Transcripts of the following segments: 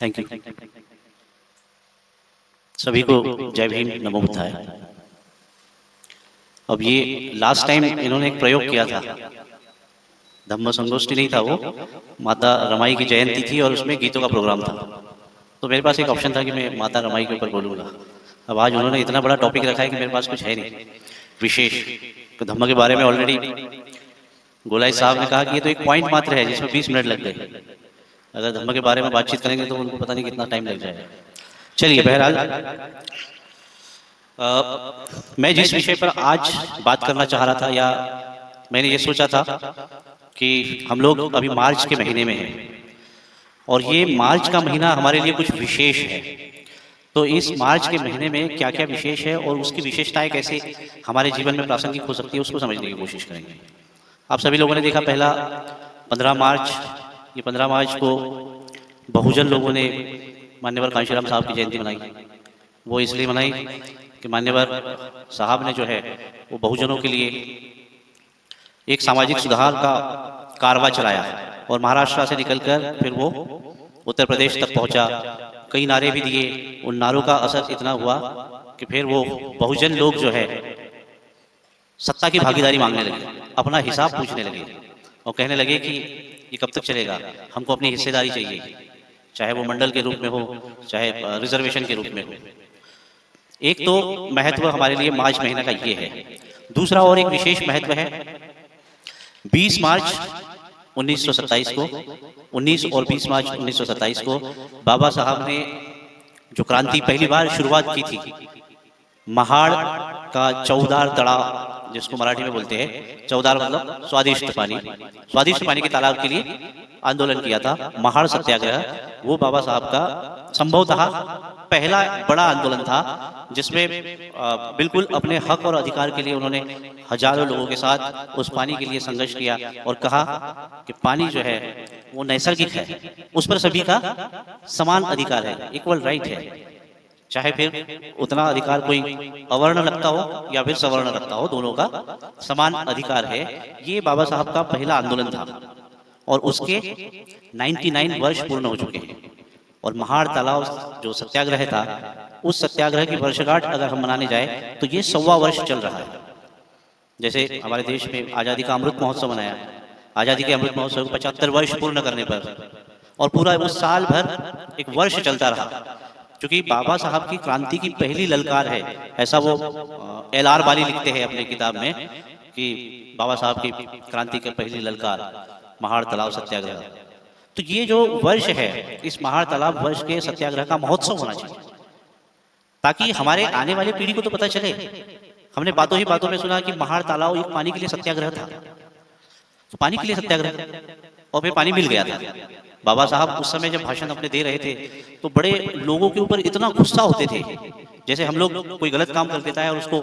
Thank you. सभी को जय भीम, नमो बुद्धाय। अब ये लास्ट टाइम इन्होंने एक प्रयोग किया था, धम्म संगोष्ठी नहीं था वो, माता रमाई की जयंती थी और उसमें गीतों का प्रोग्राम था। तो मेरे पास एक ऑप्शन था कि मैं माता रमाई के ऊपर बोलूँगा। अब आज उन्होंने इतना बड़ा टॉपिक रखा है कि मेरे पास कुछ है नहीं विशेष। तो धम्म के बारे में ऑलरेडी गोलाई साहब ने कहा कि ये तो एक पॉइंट मात्र है जिसमें 20 मिनट लग गए। अगर धम्म के बारे में बातचीत करेंगे तो उनको पता नहीं कितना टाइम लग जाएगा। चलिए, बहरहाल मैं जिस विषय पर आज बात करना चाह रहा था, या मैंने ये सोचा था कि हम लोग अभी मार्च के महीने में हैं और ये मार्च का महीना हमारे लिए कुछ विशेष है। तो इस मार्च के महीने में क्या क्या विशेष है और उसकी विशेषताएं कैसे हमारे जीवन में प्रासंगिक हो सकती है, उसको समझने की कोशिश करेंगे। आप सभी लोगों ने देखा, पहला 15 मार्च, ये 15 मार्च को बहुजन लोगों ने मान्यवर कांशीराम साहब की जयंती मनाई। वो इसलिए मनाई कि मान्यवर साहब ने जो है वो बहुजनों के लिए एक सामाजिक सुधार का कारवा चलाया और महाराष्ट्र से निकलकर फिर वो उत्तर प्रदेश तक पहुंचा। कई नारे भी दिए, उन नारों का असर इतना हुआ कि फिर वो बहुजन लोग जो है सत्ता की भागीदारी मांगने लगे, अपना हिसाब पूछने लगे और कहने लगे कि ये कब तक चलेगा, हमको अपनी हिस्सेदारी चाहिए, चाहे वो मंडल के रूप में हो, चाहे रिजर्वेशन के रूप में हो। एक तो महत्व हमारे लिए मार्च महीना का ये है। दूसरा और एक विशेष महत्व है, 20 मार्च 1927 को, 19 और 20 मार्च 1927 को बाबा साहब ने जो क्रांति पहली बार शुरुआत की थी, महाड़ का चौदार तड़ाव, जिसको मराठी में बोलते हैं चौदार मतलब स्वादिष्ट पानी, स्वादिष्ट पानी के तालाब के लिए आंदोलन किया था, महाड़ सत्याग्रह। वो बाबा साहब का संभवतः पहला बड़ा आंदोलन था जिसमें बिल्कुल अपने हक और अधिकार के लिए उन्होंने हजारों लोगों के साथ उस पानी के लिए संघर्ष किया और कहा कि पानी जो है वो नैसर्गिक है, उस पर सभी का समान अधिकार है, इक्वल राइट है, चाहे फिर उतना अधिकार कोई अवर्ण रखता हो या फिर सवर्ण रखता हो, दोनों का समान अधिकार है। ये बाबा साहब का पहला आंदोलन था और उसके 99 वर्ष पूर्ण हो चुके हैं। और महाड़ तालाब जो सत्याग्रह था, उस सत्याग्रह की वर्षगांठ अगर हम मनाने जाए तो ये 1.25 वर्ष चल रहा है। जैसे हमारे देश में आज़ादी का अमृत महोत्सव मनाया, आज़ादी के अमृत महोत्सव को 75 वर्ष पूर्ण करने पर, और पूरा वो साल भर एक वर्ष चलता रहा, क्योंकि बाबा साहब की क्रांति की पहली ललकार है, ऐसा वो LR बाली लिखते हैं अपनी किताब में कि बाबा साहब की क्रांति की पहली ललकार महाड़ तालाब सत्याग्रह। तो ये जो वर्ष है, इस महाड़ तालाब वर्ष के सत्याग्रह का महोत्सव होना चाहिए, ताकि हमारे आने वाली पीढ़ी को तो पता चले। हमने बातों ही बातों में सुना कि महाड़ तालाब एक पानी के लिए सत्याग्रह था, तो पानी के लिए सत्याग्रह, और फिर पानी मिल गया था। बाबा साहब उस समय जब भाषण अपने दे रहे थे तो बड़े लोगों के ऊपर इतना गुस्सा होते थे, जैसे हम लोग कोई गलत काम कर देता है और उसको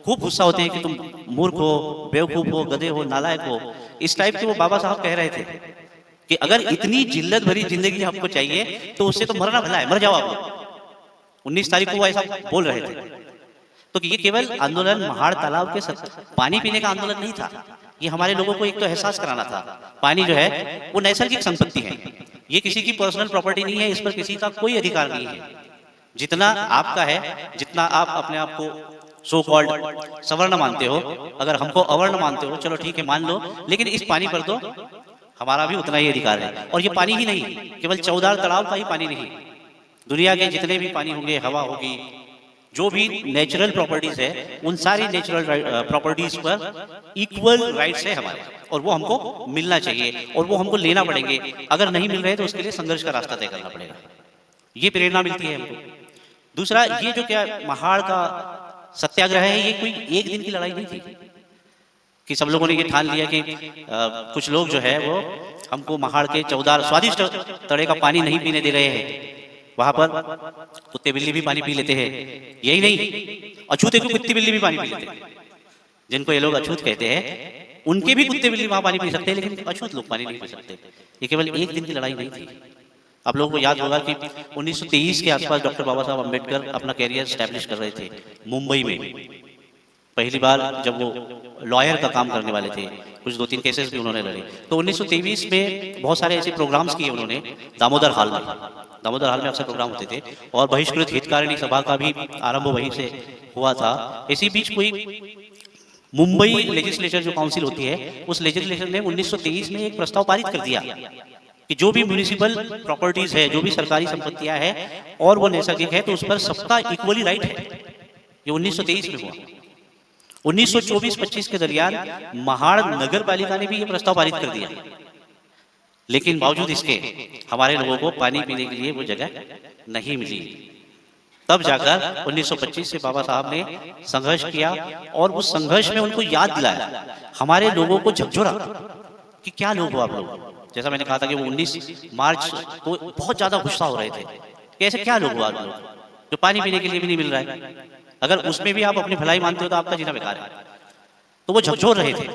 खूब गुस्सा होते हैं कि तुम मूर्ख हो, बेवकूफ हो, गधे हो, नालायक हो, इस टाइप के वो बाबा साहब कह रहे थे कि अगर इतनी जिल्लत भरी जिंदगी आपको चाहिए तो उससे तो मरना भला है, मर जाओ आप। 19 तारीख को वो ऐसा बोल रहे थे। तो ये केवल आंदोलन महाड़ तालाब के पानी पीने का आंदोलन नहीं था, ये हमारे लोगों को एक तो एहसास कराना था, पानी जो है वो नैसर्गिक संपत्ति है, ये किसी की पर्सनल प्रॉपर्टी नहीं है, इस पर किसी का कोई अधिकार नहीं है। जितना आपका है, जितना आप अपने आप को सो कॉल्ड सवर्ण मानते हो, अगर हमको अवर्ण मानते हो, चलो ठीक है मान लो, लेकिन इस पानी पर तो हमारा भी उतना ही अधिकार है। और ये पानी ही नहीं, केवल चौदार तालाब का ही पानी नहीं, दुनिया के जितने भी पानी होंगे, हवा होगी, जो भी नेचुरल प्रॉपर्टीज है, उन सारी नेचुरल प्रॉपर्टीज पर इक्वल राइट्स है हमारे, और वो हमको मिलना चाहिए और वो हमको लेना पड़ेंगे। अगर नहीं मिल रहे तो उसके लिए संघर्ष का रास्ता तय करना पड़ेगा, ये प्रेरणा मिलती है हमको। दूसरा, ये जो क्या महाड़ का सत्याग्रह है, ये कोई एक दिन की लड़ाई नहीं थी कि सब लोगों ने ये ठान लिया कि कुछ लोग जो है वो हमको महाड़ के चौदार स्वादिष्ट तड़े का पानी नहीं पीने दे रहे हैं, वहां पर कुत्ते बिल्ली भी पानी पी लेते हैं। यही नहीं, अछूते को कुत्ते बिल्ली भी पानी पी लेते हैं, जिनको ये लोग अछूत कहते हैं, उनके भी कुत्ते बिल्ली वहां पानी पी सकते हैं, लेकिन अछूत लोग पानी नहीं पी सकते। ये केवल एक दिन की लड़ाई नहीं थी। आप लोगों को याद होगा कि 1923 के आसपास डॉक्टर बाबा साहब अम्बेडकर अपना कैरियर स्टैब्लिश कर रहे थे मुंबई में। पहली बार जब वो लॉयर का काम करने वाले थे, कुछ 2-3 केसेस भी उन्होंने लड़े। तो 1923 में बहुत सारे ऐसे प्रोग्राम्स किए उन्होंने दामोदर हॉल में। दामोदर हॉल में अक्सर प्रोग्राम होते थे और बहिष्कृत हितकारिणी सभा का भी आरंभ वहीं से हुआ था। इसी बीच कोई मुंबई लेजिस्लेचर जो काउंसिल होती है, उस लेजिस्लेचर ने 1923 में एक प्रस्ताव पारित कर दिया कि जो भी म्यूनिसिपल प्रॉपर्टीज है, जो भी सरकारी संपत्तियां है और वो नैसर्गिक है, तो उस पर सबका इक्वली राइट है। ये 1923 में हुआ। 1924-25 के दरमियान महाड़ नगर पालिका ने भी ये प्रस्ताव पारित कर दिया, लेकिन बावजूद इसके हमारे लोगों को पानी पीने के लिए वो जगह नहीं मिली। तब जाकर 1925 से बाबा साहब ने संघर्ष किया और उस संघर्ष में उनको याद दिलाया, हमारे लोगों को झकझोरा कि क्या लोग हो आप लोग। जैसा मैंने कहा था कि वो 19 मार्च को बहुत ज्यादा गुस्सा हो रहे थे कि ऐसे क्या लोग हो आप लोग जो पानी पीने के लिए भी नहीं मिल रहा है, अगर उसमें भी आप अपनी भलाई मानते हो तो आपका जीना बेकार है। तो वो झकझोर रहे थे,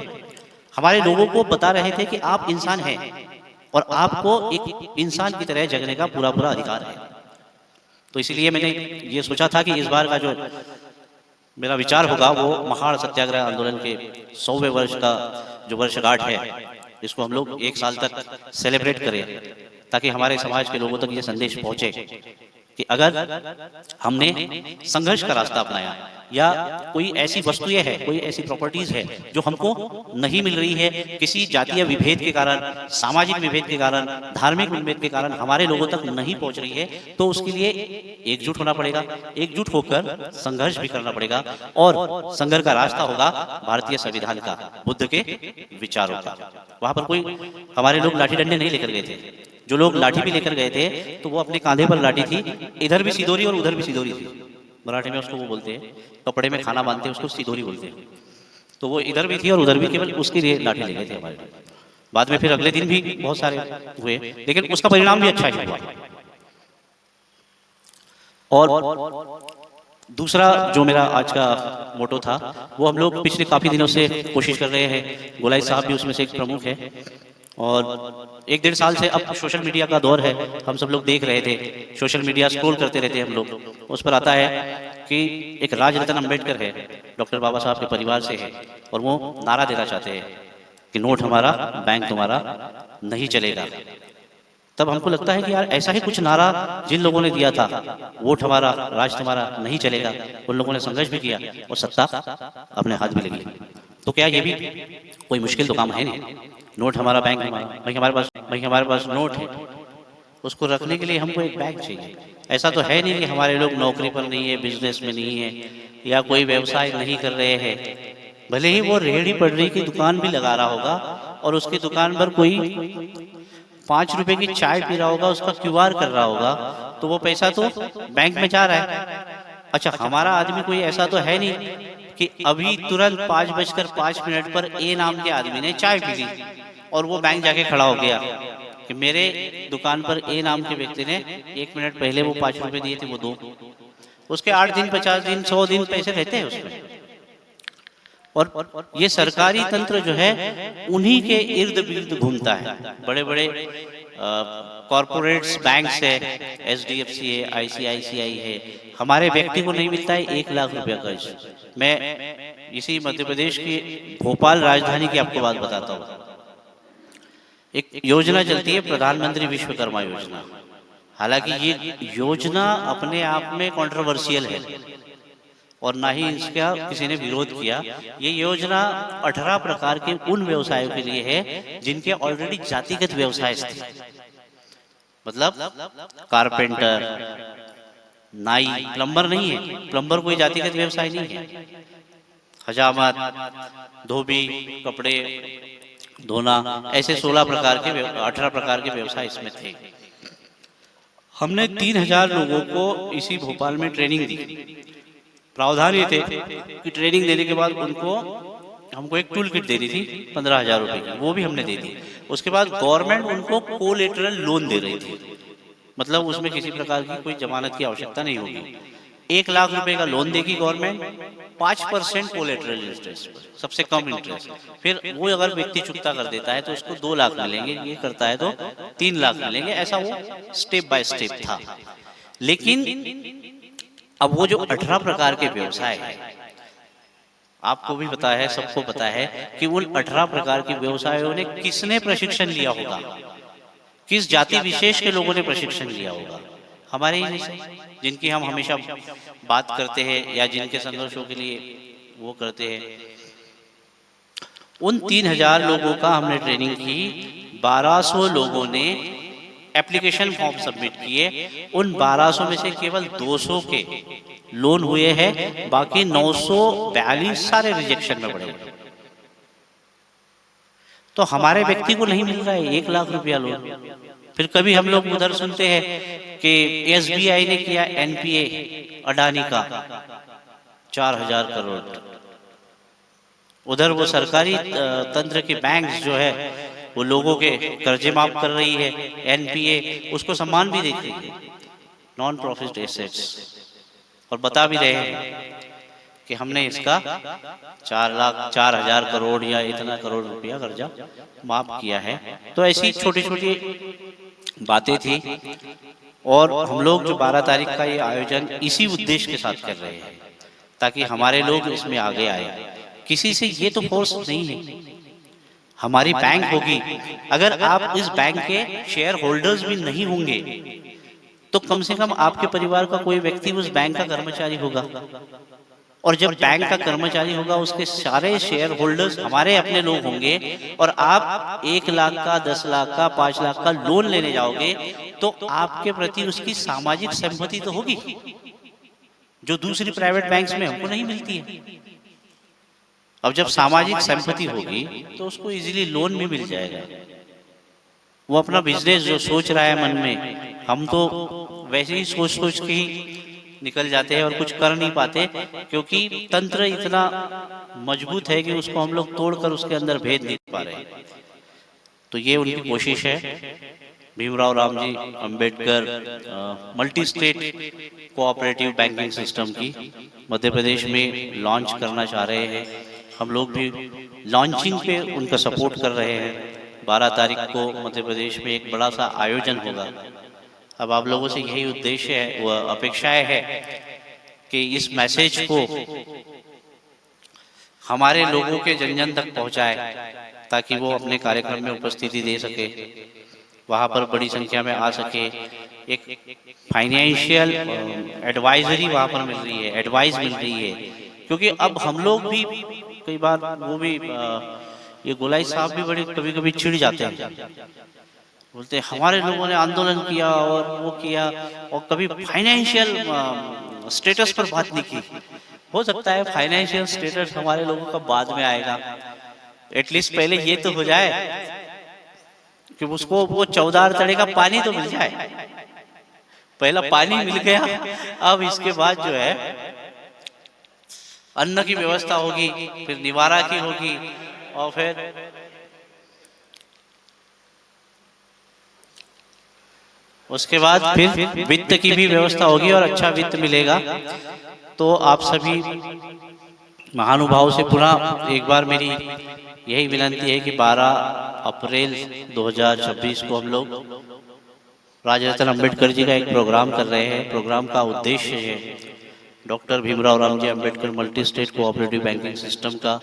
हमारे लोगों को बता रहे थे कि आप इंसान हैं और आपको एक इंसान की तरह जगने का पूरा पूरा अधिकार है। तो इसलिए मैंने ये सोचा था कि इस बार का जो मेरा विचार होगा वो महाड़ सत्याग्रह आंदोलन के 100वें वर्ष का जो वर्षगांठ है, इसको हम लोग 1 साल तक सेलिब्रेट करें, ताकि हमारे समाज के लोगों तक ये संदेश पहुंचे कि अगर हमने संघर्ष का रास्ता अपनाया या कोई ऐसी वस्तुएं है, कोई ऐसी प्रॉपर्टीज है जो हमको नहीं मिल रही है, किसी जातीय विभेद के कारण, सामाजिक विभेद के कारण, धार्मिक विभेद के कारण हमारे लोगों तक नहीं पहुंच रही है, तो उसके लिए एकजुट होना पड़ेगा। एकजुट होकर संघर्ष भी करना पड़ेगा और संघर्ष का रास्ता होगा भारतीय संविधान का, बुद्ध के विचारों का। वहां पर कोई हमारे लोग लाठी डंडे नहीं लेकर गए थे। जो लोग लाठी भी लेकर गए थे तो वो अपने कांधे पर लाठी थी, इधर भी सिदोरी और उधर भी सिदोरी थी। मराठी में उसको वो बोलते हैं, कपड़े में खाना बांधते हैं उसको सिदोरी बोलते हैं। तो वो इधर भी थी और उधर भी, केवल उसके लिए लाठी ले गए थे हमारे लोग। बाद में फिर अगले दिन भी बहुत सारे हुए, लेकिन उसका परिणाम भी अच्छा ही हुआ। और दूसरा जो मेरा आज का मोटो था, वो हम लोग पिछले काफी दिनों से कोशिश कर रहे हैं, गोलाई साहब भी उसमें से एक प्रमुख है, और 1-1.5 साल से अब सोशल मीडिया का दौर है। हम सब लोग देख रहे थे, सोशल मीडिया स्क्रॉल करते रहते हैं हम लोग, उस पर आता है कि एक राजरत्न अंबेडकर है, डॉक्टर बाबा साहब के परिवार से है, और वो नारा देना चाहते हैं कि नोट हमारा, बैंक तुम्हारा नहीं चलेगा। तब हमको लगता है कि यार ऐसा ही कुछ नारा जिन लोगों ने दिया था, वोट हमारा, राज तुम्हारा नहीं चलेगा, उन लोगों ने संघर्ष भी किया और सत्ता अपने हाथ भी लगी। तो क्या ये भी कोई मुश्किल तो काम है नहीं? नोट हमारा, बैंक हमारा, भाई हमारे पास नोट है, उसको रखने के लिए हमको एक बैंक चाहिए। ऐसा तो है नहीं कि हमारे लोग नौकरी पर नहीं है, बिजनेस में नहीं है, या कोई व्यवसाय नहीं कर रहे हैं। भले ही वो रेहड़ी पटरी की दुकान भी लगा रहा होगा और उसकी दुकान पर कोई 5 रुपए की चाय पी रहा होगा, उसका क्यूआर कर रहा होगा, तो वो पैसा तो बैंक में जा रहा है। अच्छा, हमारा आदमी कोई ऐसा तो है नहीं कि अभी तुरंत 5:05 पर ए नाम के आदमी ने चाय पी ली और वो बैंक जाके खड़ा हो गया कि मेरे दुकान पर ए नाम के व्यक्ति ने 1 मिनट पहले वो 5 रुपए दिए थे, वो 2। उसके 8 दिन, 50 दिन, 100 दिन पैसे रहते हैं उसमें। और ये सरकारी तंत्र जो है उन्हीं के इर्द गिर्द घूमता है। बड़े बड़े कॉरपोरेट्स, बैंक है, HDFC है, ICICI है, हमारे व्यक्ति को नहीं मिलता है 1 लाख रुपया कर्ज। मैं इसी मध्य प्रदेश की भोपाल राजधानी की आपको बात बताता हूँ। एक योजना चलती है प्रधानमंत्री विश्वकर्मा योजना। हालांकि ये योजना अपने आप में कंट्रोवर्शियल है और ना ही इसका किसी ने विरोध किया। ये योजना 18 प्रकार के उन व्यवसायों के लिए है जिनके ऑलरेडी जातिगत व्यवसाय थे, मतलब कारपेंटर, नाई, प्लम्बर नहीं है, प्लम्बर कोई जातिगत व्यवसाय नहीं है। हजामत, धोबी, कपड़े धोना, ऐसे 18 प्रकार के व्यवसाय इसमें थे। हमने 3000 लोगों को इसी भोपाल में ट्रेनिंग दी। प्रावधान ये थे कि ट्रेनिंग देने के बाद हमको एक टूल किट देनी थी 15,000 रुपए की, वो भी हमने दे दी। उसके बाद गवर्नमेंट उनको कोलेटरल लोन दे रही थी, मतलब उसमें किसी प्रकार की कोई जमानत की आवश्यकता नहीं होगी। 1 लाख रुपए का लोन देगी गवर्नमेंट, 5% कोलेटरल इंटरेस्ट पर, सबसे कम इंटरेस्ट। फिर वो अगर व्यक्ति चुकता कर देता है तो उसको 2 लाख मिलेंगे, ये करता है तो 3 लाख मिलेंगे। ऐसा वो स्टेप बाय स्टेप था। लेकिन अब वो जो 18 प्रकार के व्यवसाय है, आपको भी पता है, सबको पता है कि उन 18 प्रकार के व्यवसायों ने किसने प्रशिक्षण लिया होगा, किस जाति विशेष के लोगों ने प्रशिक्षण लिया होगा। हमारे ही जैसे, जिनकी हम हमेशा बात करते हैं या जिनके संघर्षों के लिए वो करते हैं। उन 3000 लोगों का हमने ट्रेनिंग की, 1200 लोगों ने एप्लीकेशन फॉर्म सबमिट किए। उन 1200 में से केवल 200 के लोन हुए हैं, बाकी 942 सारे रिजेक्शन में पड़े। तो हमारे व्यक्ति को नहीं मिल रहा है 1 लाख रुपया लोन। फिर कभी हम लोग उधर सुनते हैं कि SBI ने किया NPA अडानी का 4000 करोड़। उधर वो सरकारी तंत्र के बैंक्स जो है वो लोगों के कर्जे माफ कर रही है, NPA उसको सम्मान भी देती है, नॉन प्रॉफिट एसेट्स, और बता भी रहे हैं कि हमने इसका 4,04,000 करोड़ या इतना करोड़ रुपया कर्जा माफ किया है। तो ऐसी छोटी छोटी बातें थी, और हम लोग जो 12 तारीख का ये आयोजन इसी उद्देश्य के साथ कर रहे हैं ताकि हमारे लोग इसमें आगे आए। किसी से ये तो फोर्स नहीं है, हमारी बैंक होगी। अगर आप इस बैंक के शेयर होल्डर्स भी नहीं होंगे तो कम से कम आपके परिवार का कोई व्यक्ति उस बैंक का कर्मचारी होगा, और जब बैंक का कर्मचारी होगा उसके सारे शेयर होल्डर्स हमारे अपने लोग होंगे, और आप 1 लाख का, 10 लाख का, 5 लाख का लोन लेने जाओगे तो आपके प्रति उसकी सामाजिक संपत्ति तो होगी जो दूसरी प्राइवेट बैंक्स में हमको नहीं मिलती है। अब जब सामाजिक संपत्ति होगी तो उसको इजीली लोन भी मिल जाएगा। वो अपना बिजनेस जो सोच रहा है मन में, हम तो वैसे ही सोच सोच के ही निकल जाते हैं और कुछ कर नहीं पाते, क्योंकि तंत्र इतना मजबूत है कि उसको हम लोग तोड़कर उसके अंदर भेद नहीं पा रहे। तो ये उनकी कोशिश है। Bhimrao Ramji Ambedkar multi state cooperative banking system की मध्य प्रदेश में लॉन्च करना चाह रहे हैं। हम लोग भी लॉन्चिंग पे उनका सपोर्ट कर रहे हैं। 12 तारीख को मध्य प्रदेश में एक बड़ा सा आयोजन होगा। अब आप लोगों से यही उद्देश्य है, वह अपेक्षाएं है कि इस मैसेज को हमारे लोगों के जन जन तक पहुंचाए ताकि वो अपने कार्यक्रम में उपस्थिति दे सके, वहां पर बड़ी संख्या में आ सके। एक फाइनेंशियल एडवाइजरी वहां पर मिल रही है, एडवाइस मिल रही है, क्योंकि अब हम लोग भी कई बार वो भी ये गोलाई साहब भी बड़े कभी कभी चिढ़ जाते हैं, बोलते हैं हमारे लोगों ने आंदोलन किया और वो किया, और कभी फाइनेंशियल स्टेटस पर बात नहीं की। हो सकता है फाइनेंशियल स्टेटस हमारे लोगों का बाद में आएगा, एटलीस्ट पहले ये तो हो जाए कि उसको वो 14 तड़े का पानी तो मिल जाए। पहला पानी मिल गया, अब इसके बाद जो है अन्न की व्यवस्था होगी, फिर निवारा की होगी, और फिर उसके बाद फिर वित्त की भी व्यवस्था होगी और अच्छा वित्त मिलेगा। तो आप सभी महानुभाव से पुनः एक बार मेरी यही विनती है कि 12 अप्रैल 2026 को हम लोग राजा रतन अम्बेडकर जी का एक प्रोग्राम कर रहे हैं। प्रोग्राम का उद्देश्य है doctor Bhimrao Ramji Ambedkar multi state cooperative banking system का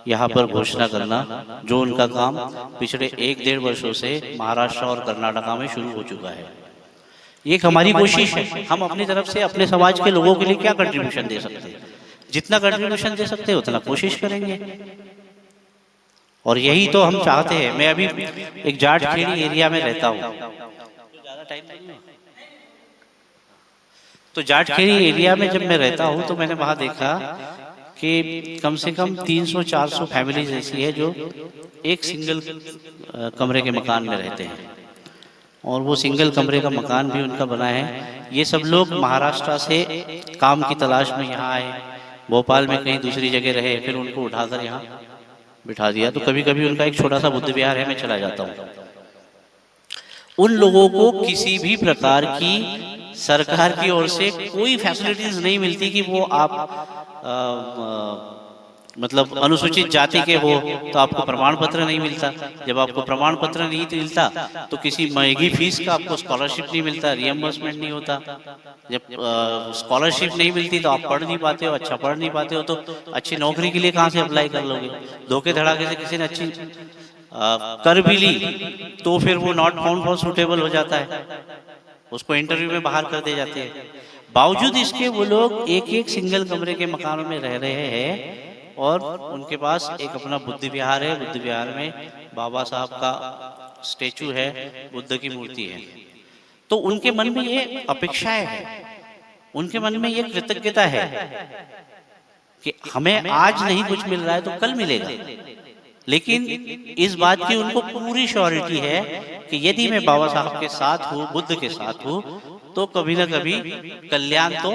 यहाँ पर घोषणा करना, जो उनका काम पिछले 1-1.5 वर्षों से महाराष्ट्र और कर्नाटका में शुरू हो चुका है। एक हमारी कोशिश है, हम अपनी तरफ से अपने समाज के लोगों के लिए क्या कंट्रीब्यूशन दे सकते हैं, जितना कंट्रीब्यूशन दे सकते हैं उतना कोशिश करेंगे, और यही तो हम चाहते हैं। मैं अभी एक जाटखेड़ी एरिया में रहता हूँ, तो जाटखेड़ी एरिया में जब मैं रहता हूँ तो मैंने वहां देखा कि कम से कम 300-400 फैमिलीज ऐसी है जो एक सिंगल कमरे के मकान में रहते हैं, और वो सिंगल कमरे का मकान भी उनका बना है। ये सब लोग महाराष्ट्र से काम की तलाश में यहाँ आए, भोपाल में कहीं दूसरी जगह रहे, फिर उनको उठाकर यहाँ बिठा दिया। तो कभी कभी उनका एक छोटा सा बुद्ध विहार है, मैं चला जाता हूँ। उन लोगों को किसी भी प्रकार की सरकार की ओर से कोई फैसिलिटीज नहीं मिलती कि वो आप मतलब अनुसूचित जाति के हो तो आपको प्रमाण पत्र नहीं मिलता। जब आपको प्रमाण पत्र नहीं मिलता तो किसी महंगी फीस का आपको स्कॉलरशिप नहीं मिलता, रियम्बर्समेंट नहीं होता। जब स्कॉलरशिप नहीं मिलती तो आप पढ़ नहीं पाते हो, अच्छा पढ़ नहीं पाते हो, तो अच्छी नौकरी के लिए कहाँ से अप्लाई कर लोगे। धोखे धड़ाके से किसी ने अच्छी कर भी ली तो फिर वो नॉट फाउंड फॉर सूटेबल हो जाता है, उसको इंटरव्यू में बाहर कर दे जाते हैं। बावजूद इसके वो लोग एक एक सिंगल कमरे के मकानों में रह रहे हैं और उनके पास एक अपना बुद्ध विहार है। बुद्ध विहार में बाबा साहब का स्टेचू है, बुद्ध की मूर्ति है। तो उनके मन में ये अपेक्षाएं है, उनके मन में ये कृतज्ञता है कि हमें आज नहीं कुछ मिल रहा है तो कल मिलेगा। लेकिन इस बात की उनको पूरी श्योरिटी है कि यदि मैं बाबा साहब के साथ हूँ, बुद्ध के साथ हूँ, तो कभी ना कभी कल्याण तो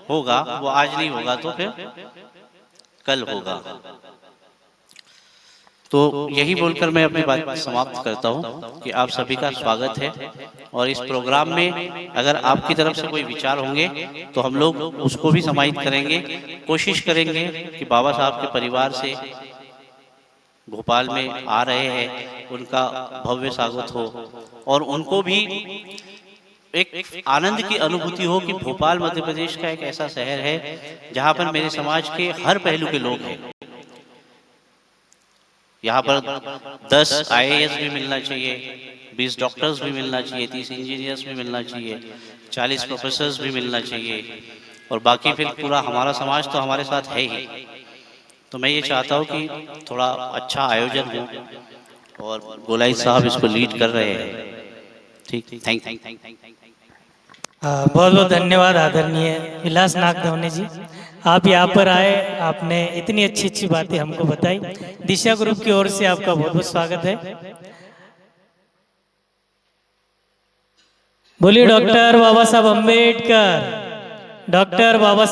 होगा। वो आज नहीं होगा तो फिर कल होगा। तो यही बोलकर मैं अपनी बात समाप्त करता हूँ कि आप सभी का स्वागत है। और इस प्रोग्राम में अगर आपकी तरफ से कोई विचार होंगे तो हम लोग उसको भी समाहित करेंगे। कोशिश करेंगे कि बाबा साहब के परिवार से भोपाल में आ रहे हैं उनका भव्य स्वागत हो और उनको भी एक आनंद की अनुभूति हो कि भोपाल मध्य प्रदेश का एक ऐसा शहर है जहां पर मेरे समाज के हर पहलू के लोग हैं। यहाँ पर 10 IAS भी मिलना चाहिए, 20 डॉक्टर्स भी मिलना चाहिए, 30 इंजीनियर्स भी मिलना चाहिए, 40 प्रोफेसर्स भी मिलना चाहिए और बाकी फिर पूरा हमारा समाज तो हमारे साथ है ही। तो मैं ये चाहता हूँ कि थोड़ा अच्छा आयोजन हो और गोलाई साहब इसको लीड कर रहे हैं। ठीक, थैंक यू। बहुत बहुत धन्यवाद आदरणीय विलास नागदवने जी, आप यहाँ पर आए, आपने इतनी अच्छी अच्छी बातें हमको बताई। दिशा ग्रुप की ओर से आपका बहुत बहुत स्वागत है। बोलिए डॉक्टर बाबा साहब अम्बेडकर, डॉक्टर बाबा